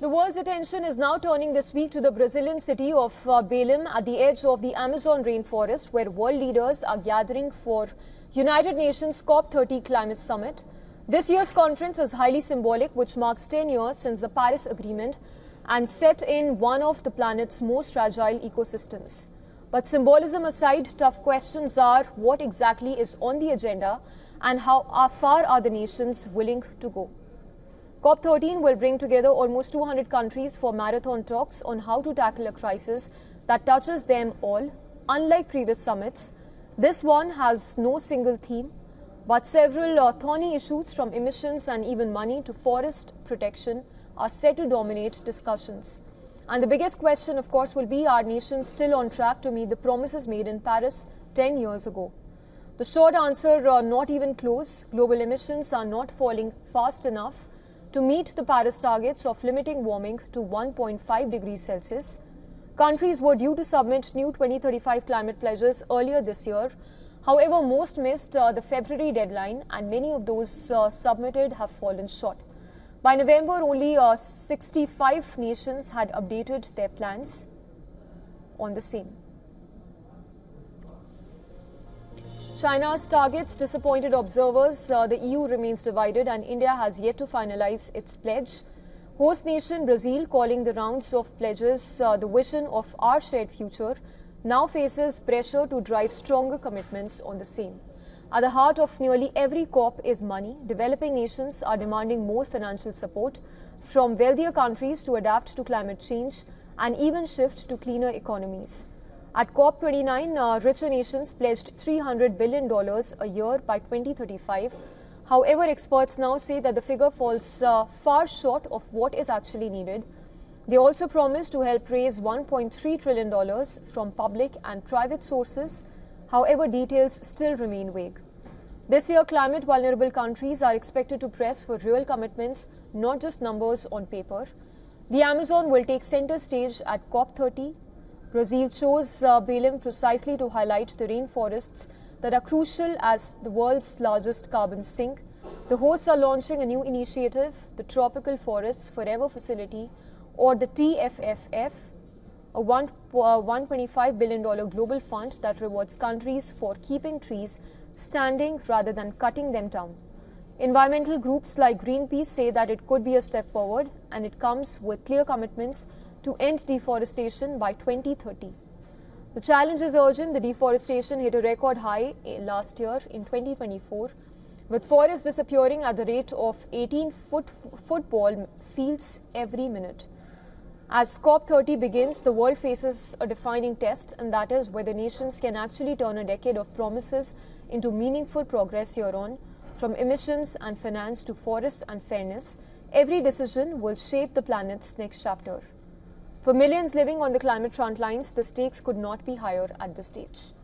The world's attention is now turning this week to the Brazilian city of Belém at the edge of the Amazon rainforest, where world leaders are gathering for United Nations COP30 climate summit. This year's conference is highly symbolic, which marks 10 years since the Paris Agreement and set in one of the planet's most fragile ecosystems. But symbolism aside, tough questions are what exactly is on the agenda and how far are the nations willing to go. COP13 will bring together almost 200 countries for marathon talks on how to tackle a crisis that touches them all. Unlike previous summits, this one has no single theme, but several thorny issues from emissions and even money to forest protection are set to dominate discussions. And the biggest question, of course, will be, are nations still on track to meet the promises made in Paris 10 years ago? The short answer, not even close. Global emissions are not falling fast enough to meet the Paris targets of limiting warming to 1.5 degrees Celsius. Countries were due to submit new 2035 climate pledges earlier this year. However, most missed the February deadline, and many of those submitted have fallen short. By November, only 65 nations had updated their plans on the same. China's targets disappointed observers. The EU remains divided and India has yet to finalize its pledge. Host nation Brazil, calling the rounds of pledges the vision of our shared future, now faces pressure to drive stronger commitments on the same. At the heart of nearly every COP is money. Developing nations are demanding more financial support from wealthier countries to adapt to climate change and even shift to cleaner economies. At COP29, richer nations pledged $300 billion a year by 2035. However, experts now say that the figure falls far short of what is actually needed. They also promised to help raise $1.3 trillion from public and private sources. However, details still remain vague. This year, climate vulnerable countries are expected to press for real commitments, not just numbers on paper. The Amazon will take center stage at COP30. Brazil chose Belém precisely to highlight the rainforests that are crucial as the world's largest carbon sink. The hosts are launching a new initiative, the Tropical Forests Forever Facility, or the TFFF, a $125 billion global fund that rewards countries for keeping trees standing rather than cutting them down. Environmental groups like Greenpeace say that it could be a step forward, and it comes with clear commitments to end deforestation by 2030. The challenge is urgent. The deforestation hit a record high last year in 2024, with forests disappearing at the rate of 18 football fields every minute. As COP30 begins, the world faces a defining test, and that is whether nations can actually turn a decade of promises into meaningful progress hereon. From emissions and finance to forests and fairness, every decision will shape the planet's next chapter. For millions living on the climate front lines, the stakes could not be higher at this stage.